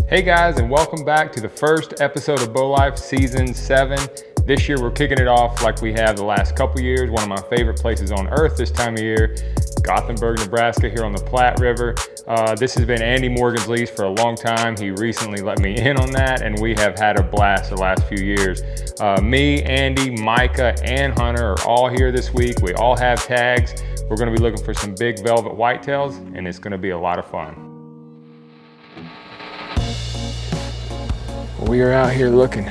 Hey guys, and welcome back to the first episode of bowlife season 7. This year we're kicking it off like we have the last couple years. One of my favorite places on earth this time of year, Gothenburg, Nebraska, here on the Platte River. This has been Andy Morgan's lease for a long time. He recently let me in on that, and we have had a blast the last few years. Me, Andy, Micah, and Hunter are all here this week. We all have tags. We're going to be looking for some big velvet whitetails, and it's going to be a lot of fun. We are out here looking.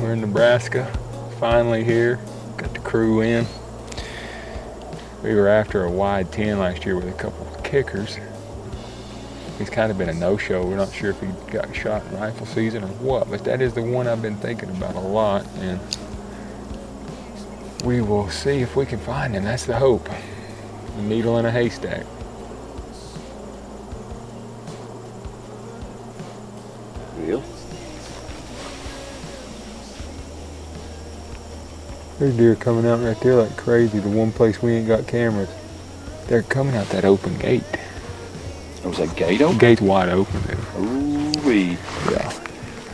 We're in Nebraska, finally here. Got the crew in. We were after a wide 10 last year with a couple of kickers. He's kind of been a no-show. We're not sure if he got shot in rifle season or what, but that is the one I've been thinking about a lot, and we will see if we can find him. That's the hope. A needle in a haystack. Real? There's deer coming out right there like crazy. The one place we ain't got cameras. They're coming out that open gate. Oh, was that gate open? Gate's wide open, dude. Ooh-wee. Yeah.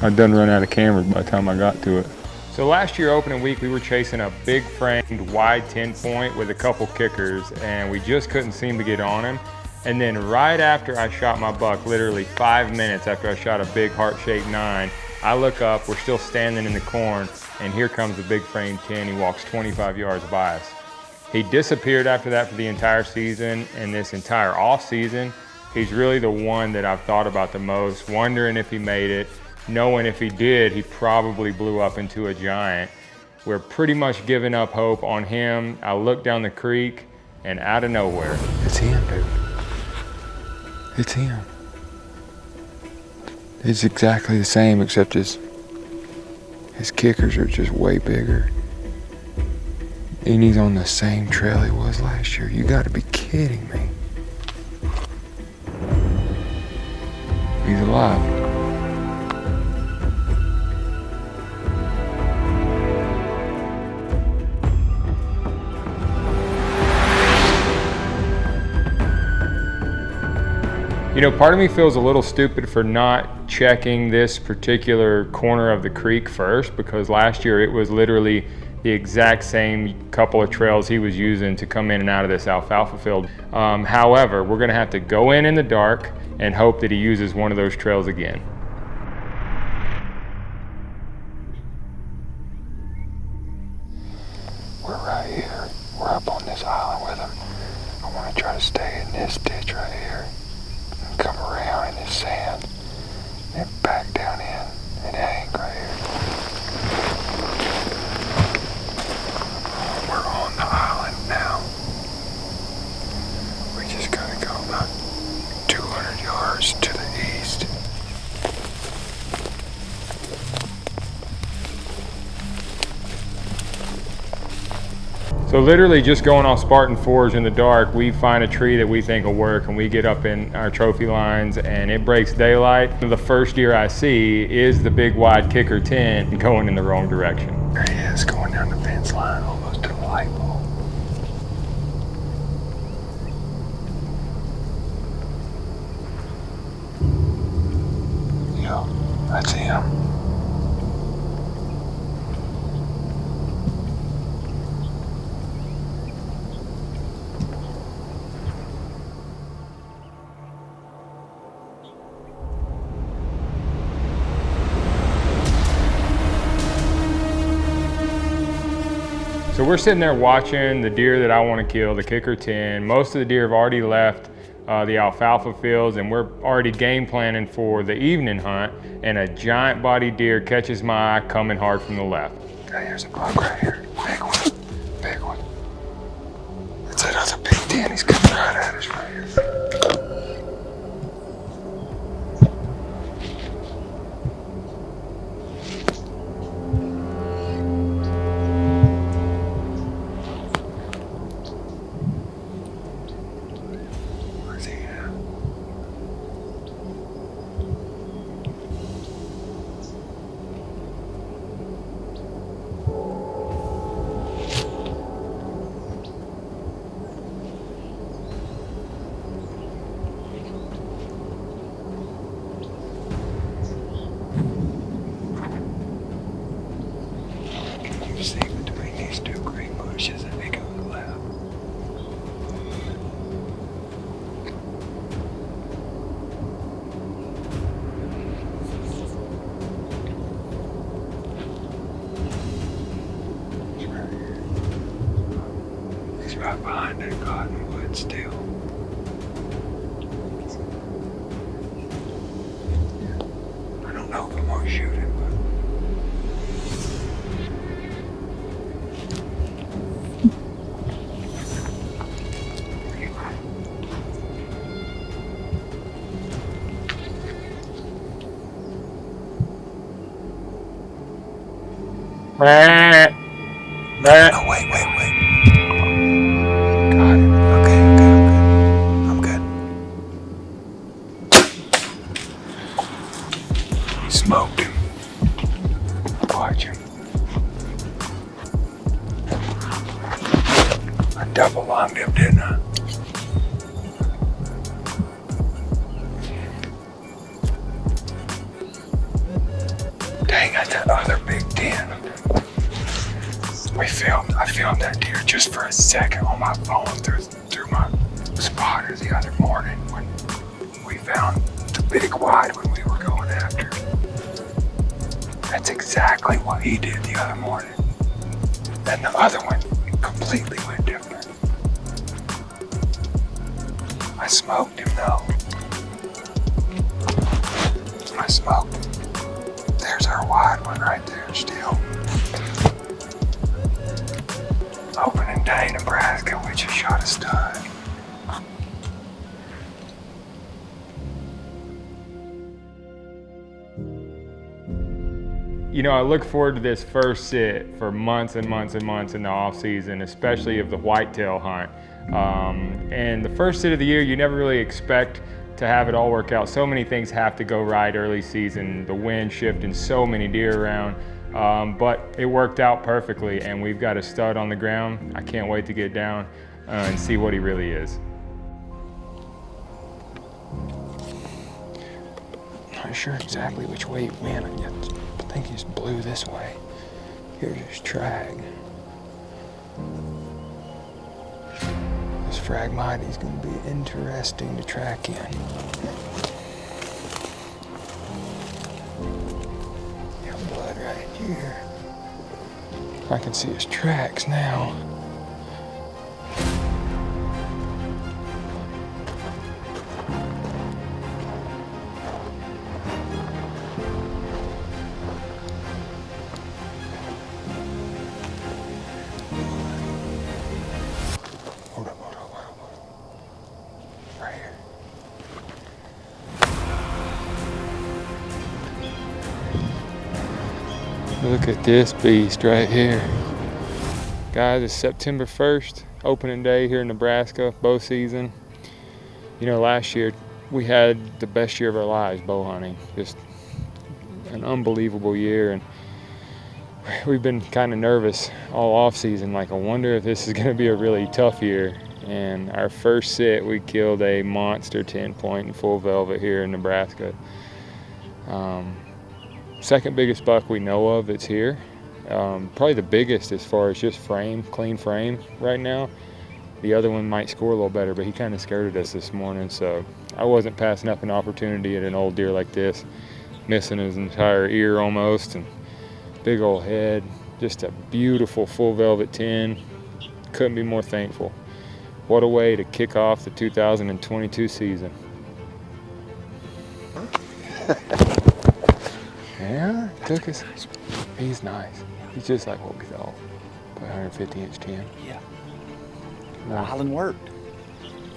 I done run out of cameras by the time I got to it. So last year opening week, we were chasing a big framed wide 10 point with a couple kickers, and we just couldn't seem to get on him. And then right after I shot my buck, literally 5 minutes after I shot a big heart-shaped 9, I look up, we're still standing in the corn, and here comes the big frame 10. He walks 25 yards by us. He disappeared after that for the entire season, and this entire off season, he's really the one that I've thought about the most, wondering if he made it, knowing if he did, he probably blew up into a giant. We're pretty much giving up hope on him. I look down the creek, and out of nowhere, it's him, dude. It's him. It's exactly the same, except his kickers are just way bigger. And he's on the same trail he was last year. You gotta be kidding me. He's alive. You know, part of me feels a little stupid for not checking this particular corner of the creek first, because last year it was literally the exact same couple of trails he was using to come in and out of this alfalfa field. However, we're gonna have to go in the dark and hope that he uses one of those trails again. We're right here. We're up on this island with him. I wanna try to stay in this ditch right here. Come around in this sand, and back down in and hang right here. We're on the island now. We just gotta go about 200 yards to the east. So literally just going off Spartan 4s in the dark, we find a tree that we think will work, and we get up in our trophy lines, and it breaks daylight. The first deer I see is the big wide kicker 10 going in the wrong direction. There he is, going down the fence line almost to the light pole. Yeah, that's him. So we're sitting there watching the deer that I want to kill, the kicker 10. Most of the deer have already left the alfalfa fields, and we're already game planning for the evening hunt, and a giant body deer catches my eye coming hard from the left. Here's a buck right here. Big one. Big one. That's that other big 10. He's coming right at us right here. still. I don't know if I'm gonna shoot him, No, wait. Got it. Okay, I'm good. Smoked him. Watch him. I double lunged him, didn't I? Dang, that's that other big 10. I filmed that deer just for a second on my phone through my spotter the other morning when we found the big wide when we were going after. That's exactly what he did the other morning. And the other one completely went different. I smoked him though. I smoked him. There's our wide one right there still. Opening day, Nebraska, we just shot a stud. You know, I look forward to this first sit for months and months and months in the off season, especially of the whitetail hunt. And the first sit of the year, you never really expect to have it all work out. So many things have to go right early season, the wind shifting so many deer around. But it worked out perfectly, and we've got a stud on the ground. I can't wait to get down and see what he really is. Not sure exactly which way he went. I think he just blew this way. Here's his trag. This Phragmite is going to be interesting to track in. Got blood right here. I can see his tracks now. Hold up. Right here. Look at this beast right here. Guys, it's September 1st, opening day here in Nebraska, bow season. You know, last year we had the best year of our lives bow hunting. Just an unbelievable year, and we've been kind of nervous all off season. Like, I wonder if this is going to be a really tough year. And our first sit, we killed a monster 10-point in full velvet here in Nebraska. Second biggest buck we know of that's here. Probably the biggest as far as just frame, clean frame right now. The other one might score a little better, but he kind of skirted us this morning, so I wasn't passing up an opportunity at an old deer like this, missing his entire ear almost, and big old head. Just a beautiful full velvet 10. Couldn't be more thankful. What a way to kick off the 2022 season. Yeah, took us. He's nice. He's just like what we thought. 150-inch 10. Yeah. No. Island worked.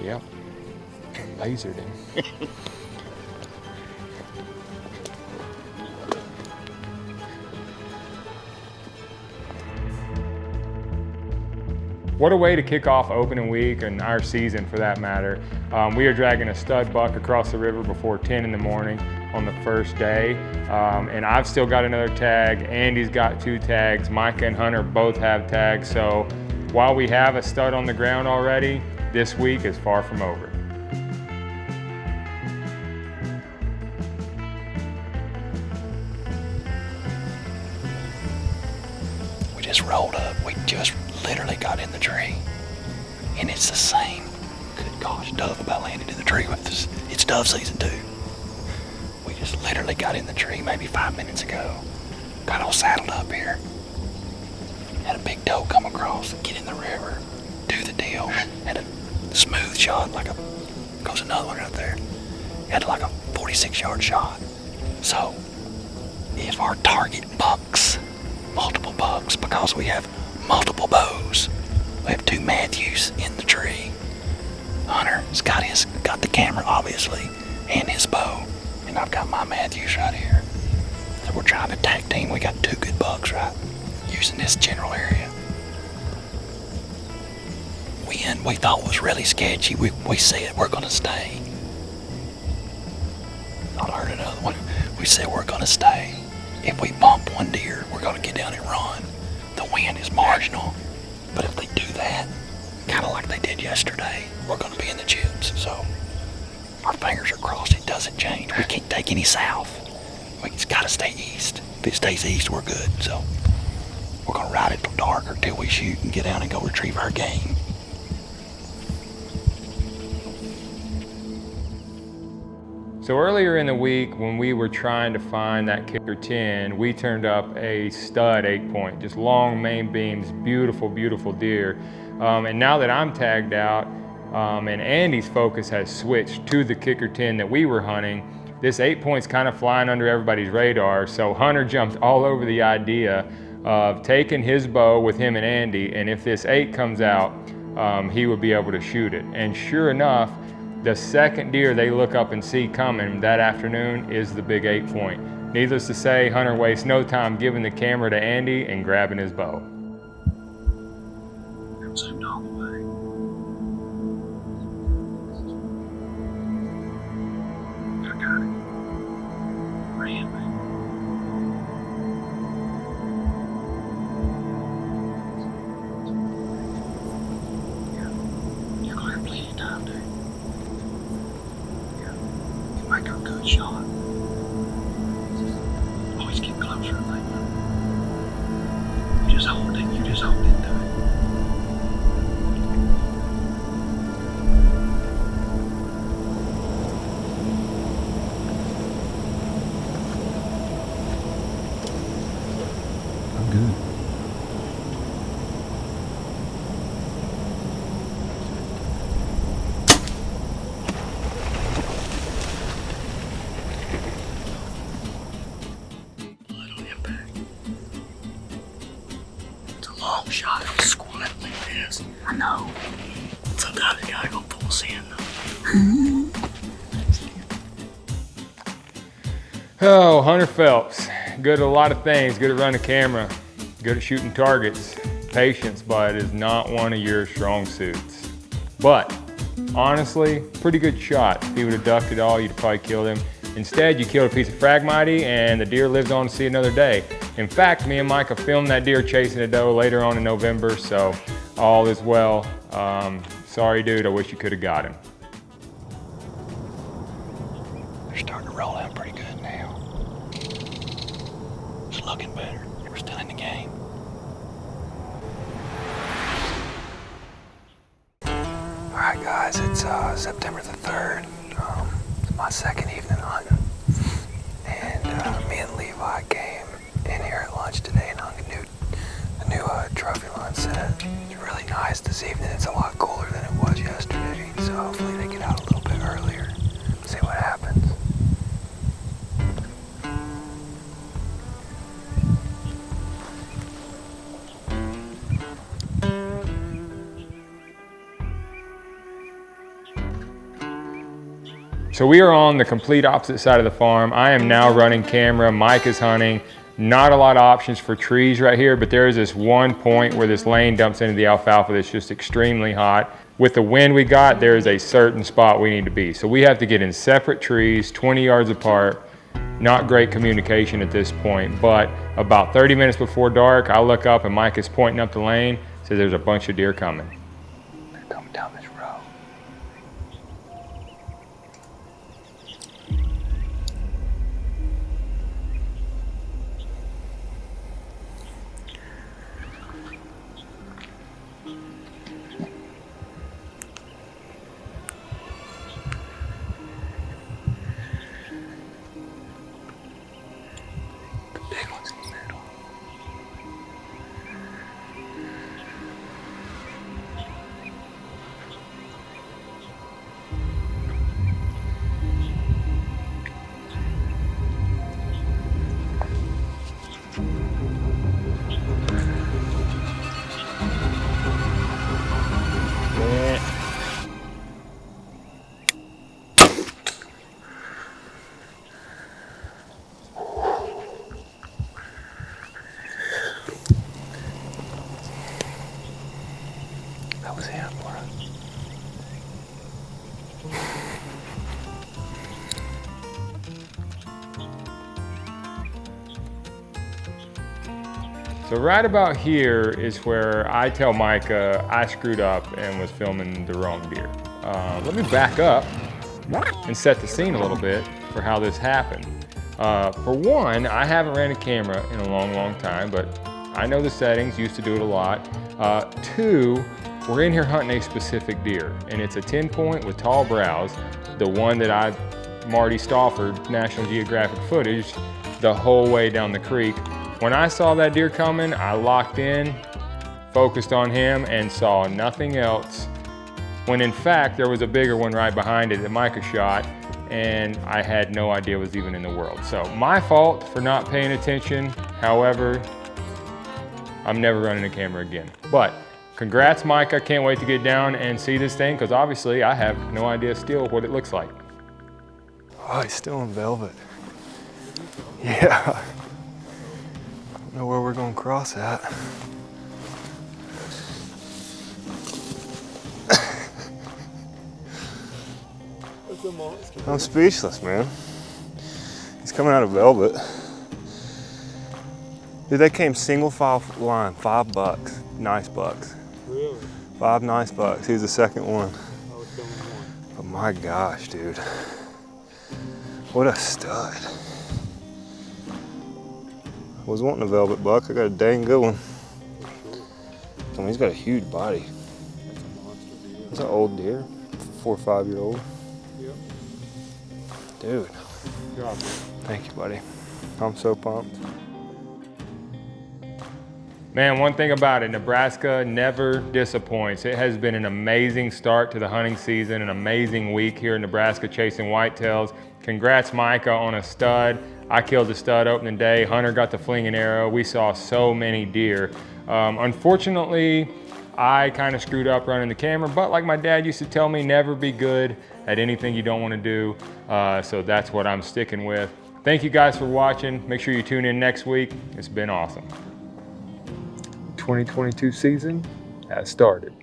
Yep. Lasered him. What a way to kick off opening week and our season for that matter. We are dragging a stud buck across the river before 10 in the morning on the first day. And I've still got another tag. Andy's got 2 tags. Micah and Hunter both have tags. So while we have a stud on the ground already, this week is far from over. We just rolled up. We just literally got in the tree. And it's the same, good gosh, dove about landed in the tree with us. It's dove season too. We just literally got in the tree maybe 5 minutes ago. Got all saddled up here. Had a big doe come across, get in the river, do the deal. Had a smooth shot, goes another one right there. Had like a 46-yard shot. So, if our target bucks, multiple bucks, because we have multiple bows, we have 2 Matthews in the tree. Hunter's got the camera, obviously, and his bow, and I've got my Matthews right here. So we're trying to tag team. We got 2 good bucks, right, using this general area. We thought was really sketchy. We said we're gonna stay. I heard another one. We said we're gonna stay. If we bump one deer, we're gonna get down and run. The wind is marginal, but if they do that, kind of like they did yesterday, we're gonna be in the chips. So our fingers are crossed. It doesn't change. We can't take any south. We just gotta stay east. If it stays east, we're good. So we're gonna ride it till dark or till we shoot and get down and go retrieve our game. So earlier in the week, when we were trying to find that kicker 10, we turned up a stud 8-point, just long main beams, beautiful, beautiful deer. And now that I'm tagged out, and Andy's focus has switched to the kicker 10 that we were hunting, this 8-point's kind of flying under everybody's radar. So Hunter jumped all over the idea of taking his bow with him and Andy, and if this 8 comes out, he would be able to shoot it. And sure enough, the second deer they look up and see coming that afternoon is the big 8-point. Needless to say, Hunter wastes no time giving the camera to Andy and grabbing his bow. I'm zoomed all the way. I got it. Ran, man. You're gonna have plenty of time, dude. Might go good shot. Always get closer, like you just hold it into it. I'm good. Long shot, it'll squat like this. I know. Sometimes you gotta go full send Oh, Hunter Phelps, good at a lot of things, good at running a camera, good at shooting targets, patience, but is not one of your strong suits. But honestly, pretty good shot. If he would have ducked it all, you'd have probably killed him. Instead, you killed a piece of Phragmite and the deer lives on to see another day. In fact, me and Micah filmed that deer chasing a doe later on in November, so all is well. Sorry, dude, I wish you could have got him. They're starting to roll out pretty good now. It's looking better. We're still in the game. Alright guys, it's September the 3rd. It's my second evening hunting. And me and Levi came in here at lunch today and hung a new trophy line set. It's really nice this evening. It's a lot cooler than it was yesterday. So hopefully they get out a little bit earlier. See what happens. So we are on the complete opposite side of the farm. I am now running camera, Mike is hunting. Not a lot of options for trees right here, but there is this one point where this lane dumps into the alfalfa that's just extremely hot. With the wind we got, there is a certain spot we need to be. So we have to get in separate trees, 20 yards apart. Not great communication at this point, but about 30 minutes before dark, I look up and Mike is pointing up the lane, says there's a bunch of deer coming. They're coming down this road. Big ones in the middle. So right about here is where I tell Micah I screwed up and was filming the wrong deer. Let me back up and set the scene a little bit for how this happened. For one, I haven't ran a camera in a long time, but I know the settings, used to do it a lot. Two, we're in here hunting a specific deer, and it's a 10-point with tall brows, the one that I Marty Stauffered National Geographic footage the whole way down the creek. When I saw that deer coming, I locked in, focused on him, and saw nothing else. When in fact, there was a bigger one right behind it that Micah shot, and I had no idea was even in the world. So my fault for not paying attention. However, I'm never running a camera again. But congrats, Micah. Can't wait to get down and see this thing, because obviously I have no idea still what it looks like. Oh, he's still in velvet. Yeah. I don't know where we're gonna cross at. I'm speechless, man. He's coming out of velvet. Dude, they came single file line, $5. Nice bucks. Really? 5 nice bucks. He was the second one. I was filming one. But my gosh, dude. What a stud. I was wanting a velvet buck. I got a dang good one. I mean, he's got a huge body. That's a monster deer. That's an old deer, 4 or 5 year old. Yep. Dude, Good job. thank you, buddy. I'm so pumped. Man, one thing about it, Nebraska never disappoints. It has been an amazing start to the hunting season, an amazing week here in Nebraska chasing whitetails. Congrats, Micah, on a stud. I killed the stud opening day. Hunter got the fling and arrow. We saw so many deer. Unfortunately, I kind of screwed up running the camera, but like my dad used to tell me, never be good at anything you don't want to do. So that's what I'm sticking with. Thank you guys for watching. Make sure you tune in next week. It's been awesome. 2022 season has started.